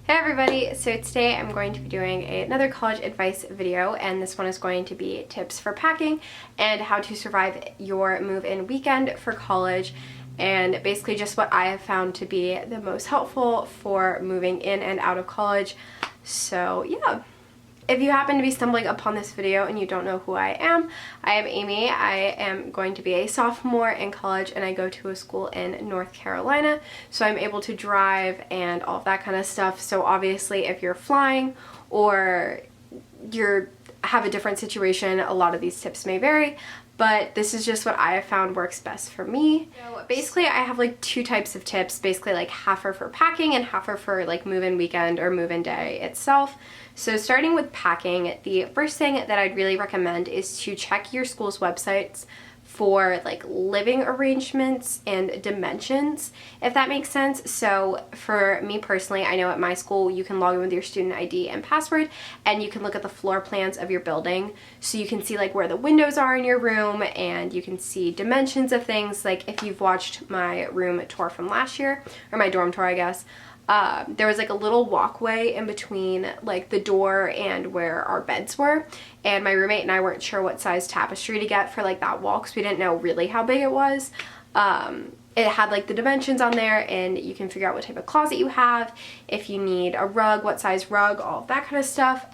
Hey everybody, so today I'm going to be doing another college advice video, and this one is going to be tips for packing and how to survive your move-in weekend for college, and basically just what I have found to be the most helpful for moving in and out of college. So yeah. If you happen to be stumbling upon this video and you don't know who I am Amy. I am going to be a sophomore in college and I go to a school in North Carolina, so I'm able to drive and all of that kind of stuff. So obviously if you're flying or you have a different situation, a lot of these tips may vary, but this is just what I have found works best for me. So basically I have like two types of tips, basically like half are for packing and half are for like move-in weekend or move-in day itself. So starting with packing, the first thing that I'd really recommend is to check your school's websites for like living arrangements and dimensions, if that makes sense. So for me personally, I know at my school you can log in with your student ID and password and you can look at the floor plans of your building, so you can see like where the windows are in your room and you can see dimensions of things. Like if you've watched my room tour from last year, or my dorm tour I guess, there was like a little walkway in between like the door and where our beds were, and my roommate and I weren't sure what size tapestry to get for like that wall because we didn't know really how big it was. It had like the dimensions on there and you can figure out what type of closet you have, if you need a rug, what size rug, all of that kind of stuff.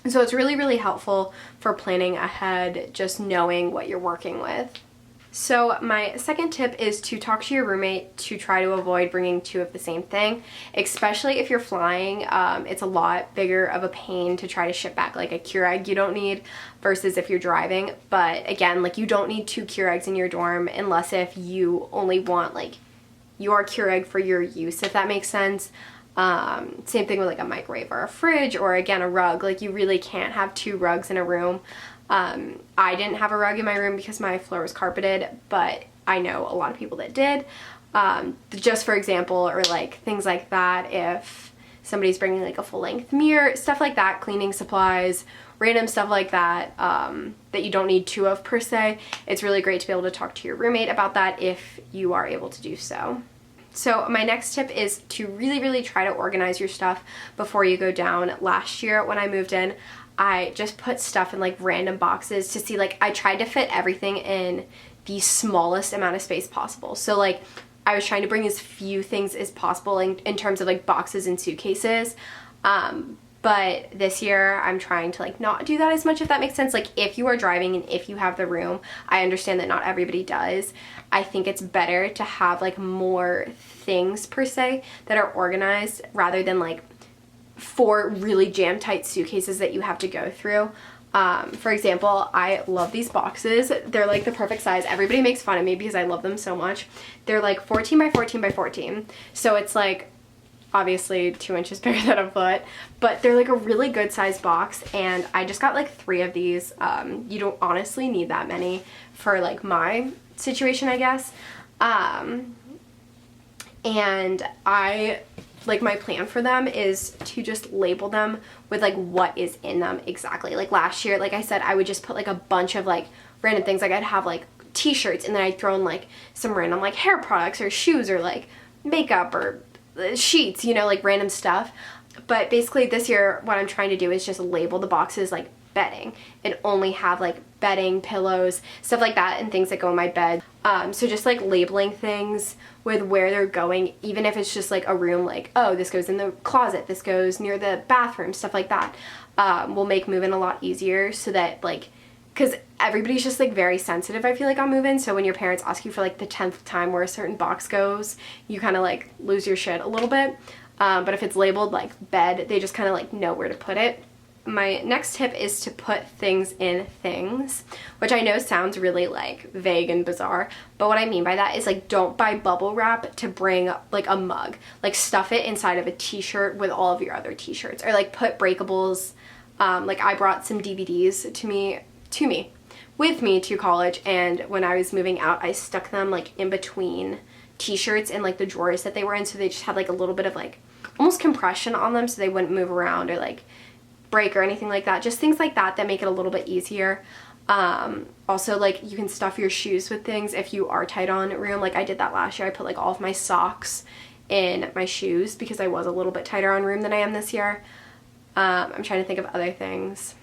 So it's really helpful for planning ahead, just knowing what you're working with. So my second tip is to talk to your roommate to try to avoid bringing two of the same thing, especially if you're flying. It's a lot bigger of a pain to try to ship back like a Keurig you don't need versus if you're driving. But again, like you don't need two Keurigs in your dorm unless if you only want like your Keurig for your use, if that makes sense. Same thing with like a microwave or a fridge, or again a rug. Like you really can't have two rugs in a room. I didn't have a rug in my room because my floor was carpeted, but I know a lot of people that did. Just for example, or like things like that, if somebody's bringing like a full-length mirror, stuff like that, cleaning supplies, random stuff like that, that you don't need two of per se, it's really great to be able to talk to your roommate about that if you are able to do so. So my next tip is to really try to organize your stuff before you go down. Last year when I moved in, I just put stuff in like random boxes to see, like I tried to fit everything in the smallest amount of space possible. So like I was trying to bring as few things as possible in terms of like boxes and suitcases. But this year I'm trying to like not do that as much, if that makes sense. Like if you are driving and if you have the room, I understand that not everybody does. I think it's better to have like more things per se that are organized rather than like 4 really jam-tight suitcases that you have to go through. For example, I love these boxes. They're like the perfect size. Everybody makes fun of me because I love them so much. They're like 14 by 14 by 14. So it's like obviously 2 inches bigger than a foot, but they're like a really good size box, and I just got like 3 of these. You don't honestly need that many for like my situation, I guess. And like my plan for them is to just label them with like what is in them exactly. Like last year, like I said, I would just put like a bunch of like random things. Like I'd have like t-shirts and then I'd throw in like some random like hair products or shoes or like makeup or sheets, you know, like random stuff. But basically this year what I'm trying to do is just label the boxes like bedding and only have like bedding, pillows, stuff like that, and things that go in my bed. So just like labeling things with where they're going, even if it's just like a room, like, oh, this goes in the closet, this goes near the bathroom, stuff like that, will make move-in a lot easier. So that like, because everybody's just like very sensitive, I feel like, on move-in. So when your parents ask you for like the 10th time where a certain box goes, you kind of like lose your shit a little bit. But if it's labeled like bed, they just kind of like know where to put it. My next tip is to put things in things, which I know sounds really like vague and bizarre, but what I mean by that is like don't buy bubble wrap to bring like a mug. Like stuff it inside of a t-shirt with all of your other t-shirts, or like put breakables. Like I brought some DVDs with me to college, and when I was moving out I stuck them like in between t-shirts and like the drawers that they were in, so they just had like a little bit of like almost compression on them so they wouldn't move around or like break or anything like that. Just things like that that make it a little bit easier. Also, like, you can stuff your shoes with things if you are tight on room. Like I did that last year. I put like all of my socks in my shoes because I was a little bit tighter on room than I am this year. I'm trying to think of other things.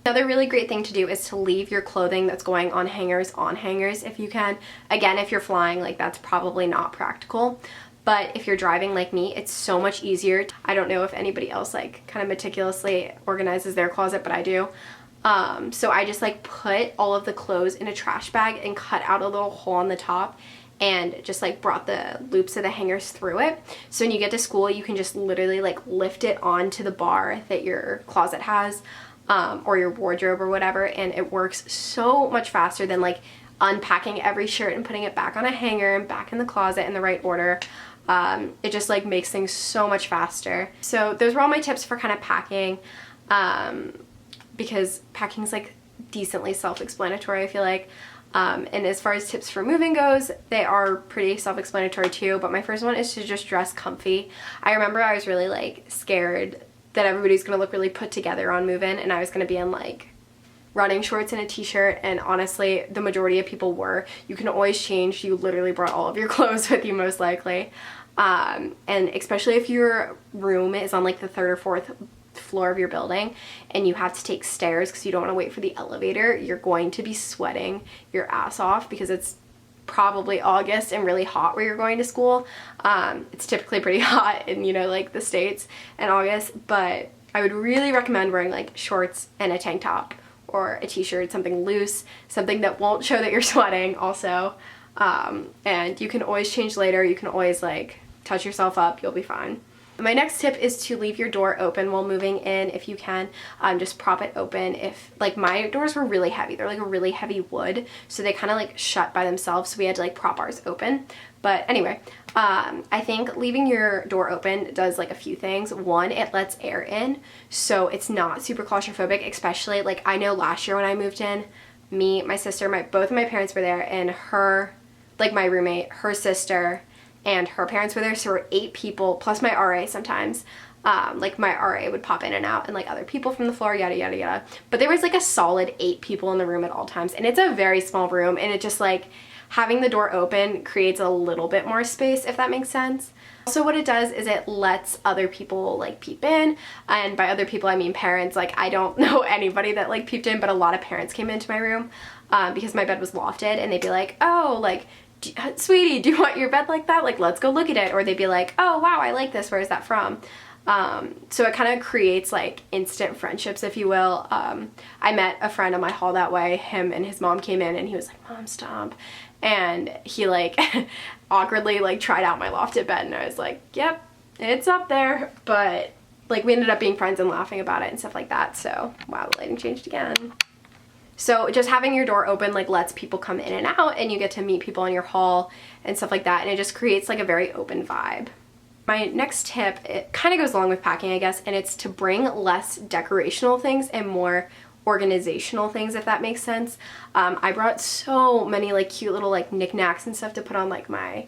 Another really great thing to do is to leave your clothing that's going on hangers if you can. Again, if you're flying, like that's probably not practical. But if you're driving like me, it's so much easier. I don't know if anybody else like kind of meticulously organizes their closet, but I do. So I just like put all of the clothes in a trash bag and cut out a little hole on the top and just like brought the loops of the hangers through it. So when you get to school, you can just literally like lift it onto the bar that your closet has, or your wardrobe or whatever, and it works so much faster than like unpacking every shirt and putting it back on a hanger and back in the closet in the right order. It just like makes things so much faster. So those were all my tips for kind of packing, because packing's like decently self-explanatory, I feel like. And as far as tips for moving goes, they are pretty self-explanatory too, but my first one is to just dress comfy. I remember I was really like scared that everybody's gonna look really put together on move-in, and I was gonna be in like running shorts and a t-shirt, and honestly the majority of people were. You can always change. You literally brought all of your clothes with you most likely, and especially if your room is on like the 3rd or 4th floor of your building and you have to take stairs because you don't want to wait for the elevator, you're going to be sweating your ass off because it's probably August and really hot where you're going to school. It's typically pretty hot in, you know, like the States in August, but I would really recommend wearing like shorts and a tank top or a t-shirt, something loose, something that won't show that you're sweating also. And you can always change later. You can always like touch yourself up. You'll be fine. My next tip is to leave your door open while moving in if you can. Just prop it open. If like my doors were really heavy, they're like a really heavy wood, so they kind of like shut by themselves, so we had to like prop ours open. But anyway, I think leaving your door open does like a few things. One, it lets air in, so it's not super claustrophobic, especially like I know last year when I moved in, me, my sister, both of my parents were there, and her, like my roommate, her sister, and her parents were there, so we're 8 people, plus my RA sometimes. Like my RA would pop in and out, and like other people from the floor, yada yada yada. But there was like a solid 8 people in the room at all times, and it's a very small room, and it just like, having the door open creates a little bit more space, if that makes sense. Also what it does is it lets other people like peep in, and by other people I mean parents. Like I don't know anybody that like peeped in, but a lot of parents came into my room because my bed was lofted, and they'd be like, oh, like, sweetie, do you want your bed like that? Like, let's go look at it. Or they'd be like, oh wow, I like this, where is that from? So it kind of creates like instant friendships, if you will. I met a friend on my hall that way. Him and his mom came in, and he was like, Mom, stop. And he like awkwardly like tried out my lofted bed, and I was like, yep, it's up there. But like we ended up being friends and laughing about it and stuff like that. So wow, the lighting changed again. So just having your door open like lets people come in and out, and you get to meet people in your hall and stuff like that, and it just creates like a very open vibe. My next tip, it kind of goes along with packing, I guess, and it's to bring less decorational things and more organizational things, if that makes sense. I brought so many like cute little like knickknacks and stuff to put on like my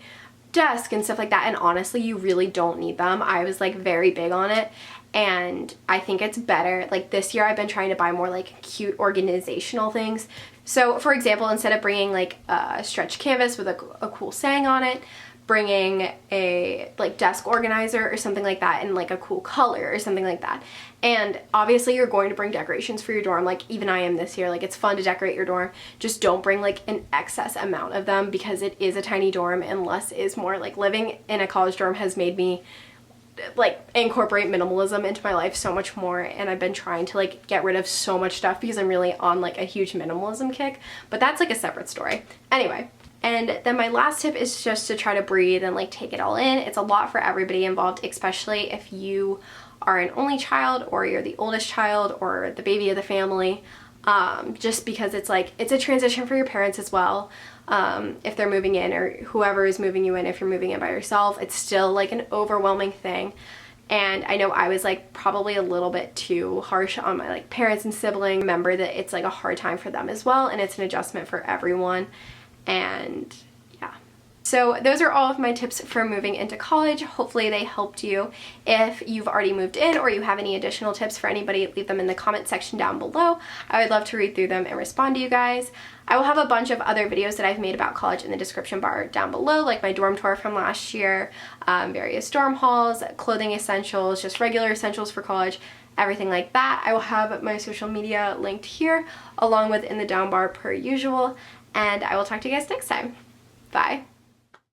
desk and stuff like that, and honestly you really don't need them. I was like very big on it, and I think it's better. Like this year I've been trying to buy more like cute organizational things. So for example, instead of bringing like a stretch canvas with a cool saying on it, bringing a like desk organizer or something like that in like a cool color or something like that. And obviously you're going to bring decorations for your dorm, like even I am this year. Like it's fun to decorate your dorm, just don't bring like an excess amount of them because it is a tiny dorm, and less is more. Like living in a college dorm has made me like incorporate minimalism into my life so much more, and I've been trying to like get rid of so much stuff because I'm really on like a huge minimalism kick, but that's like a separate story. Anyway, and then my last tip is just to try to breathe and like take it all in. It's a lot for everybody involved, especially if you are an only child or you're the oldest child or the baby of the family, just because it's like, it's a transition for your parents as well. If they're moving in, or whoever is moving you in, if you're moving in by yourself, it's still like an overwhelming thing. And I know I was like probably a little bit too harsh on my like parents and siblings. Remember that it's like a hard time for them as well, and it's an adjustment for everyone. And yeah, So those are all of my tips for moving into college. Hopefully they helped you. If you've already moved in or you have any additional tips for anybody, leave them in the comment section down below. I would love to read through them and respond to you guys. I will have a bunch of other videos that I've made about college in the description bar down below, like my dorm tour from last year, various dorm halls, clothing essentials, just regular essentials for college, everything like that. I will have my social media linked here, along with in the down bar per usual, and I will talk to you guys next time. Bye.